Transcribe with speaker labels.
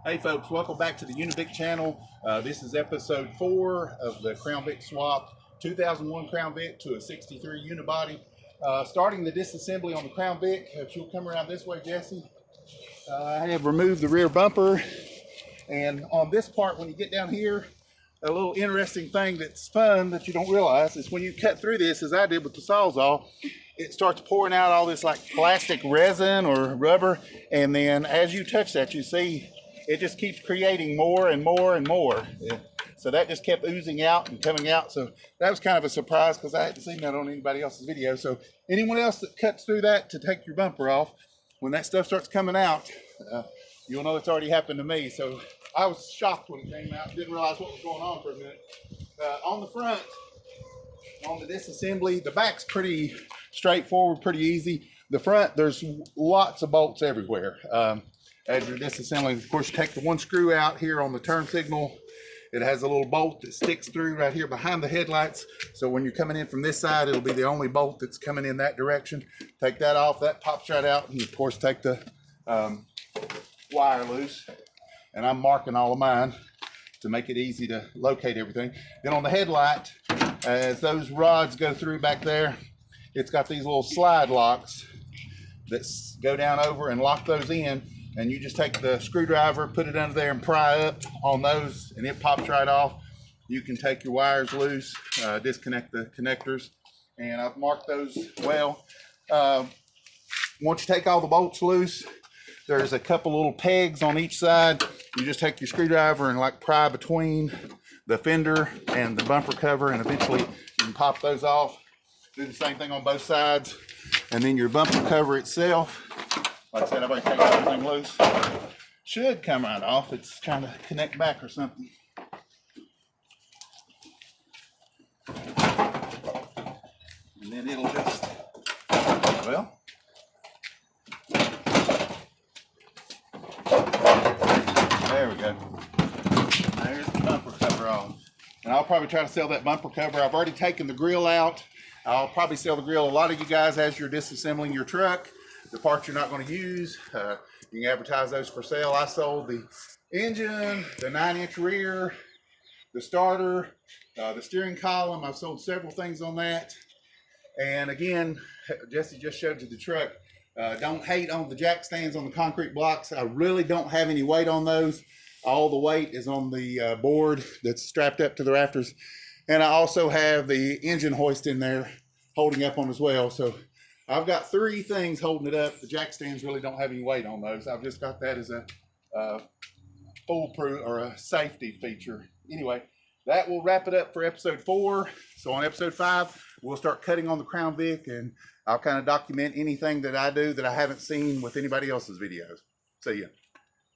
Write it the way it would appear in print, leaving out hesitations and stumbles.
Speaker 1: Hey folks, welcome back to the UniVic channel. This is episode 4 of the Crown Vic swap, 2001 Crown Vic to a 63 unibody. Starting the disassembly on the Crown Vic, if you'll come around this way, Jesse. I have removed the rear bumper, and on this part, when you get down here, a little interesting thing that's fun that you don't realize is when you cut through this, as I did with the Sawzall, it starts pouring out all this like plastic resin or rubber, and then as you touch that, you see it just keeps creating more and more and more. Yeah. So that just kept oozing out and coming out. So that was kind of a surprise because I hadn't seen that on anybody else's video. So anyone else that cuts through that to take your bumper off, when that stuff starts coming out, you'll know it's already happened to me. So I was shocked when it came out. Didn't realize what was going on for a minute. On the front, on the disassembly, the back's pretty straightforward, pretty easy. The front, there's lots of bolts everywhere. As you're disassembling, of course, you take the one screw out here on the turn signal. It has a little bolt that sticks through right here behind the headlights. So when you're coming in from this side, it'll be the only bolt that's coming in that direction. Take that off, that pops right out. And of course, take the wire loose. And I'm marking all of mine to make it easy to locate everything. Then on the headlight, as those rods go through back there, it's got these little slide locks that go down over and lock those in. And you just take the screwdriver, put it under there and pry up on those, and it pops right off. You can take your wires loose, disconnect the connectors, and I've marked those well. Once you take all the bolts loose, there's a couple little pegs on each side. You just take your screwdriver and like pry between the fender and the bumper cover, and eventually you can pop those off. Do the same thing on both sides. And then your bumper cover itself, like I said, I've already taken everything loose. Should come right off. It's trying to connect back or something. And then it'll just, well, there we go. There's the bumper cover off. And I'll probably try to sell that bumper cover. I've already taken the grill out. I'll probably sell the grill. A lot of you guys, as you're disassembling your truck, the parts you're not going to use, you can advertise those for sale. I sold the engine, the 9-inch rear, the starter, the steering column. I've sold several things on that. And again, Jesse just showed you the truck. Don't hate on the jack stands on the concrete blocks. I really don't have any weight on those. All the weight is on the board that's strapped up to the rafters. And I also have the engine hoist in there holding up on as well. So I've got 3 things holding it up. The jack stands really don't have any weight on those. I've just got that as a foolproof or a safety feature. Anyway, that will wrap it up for episode 4. So on episode 5, we'll start cutting on the Crown Vic, and I'll kind of document anything that I do that I haven't seen with anybody else's videos. See ya.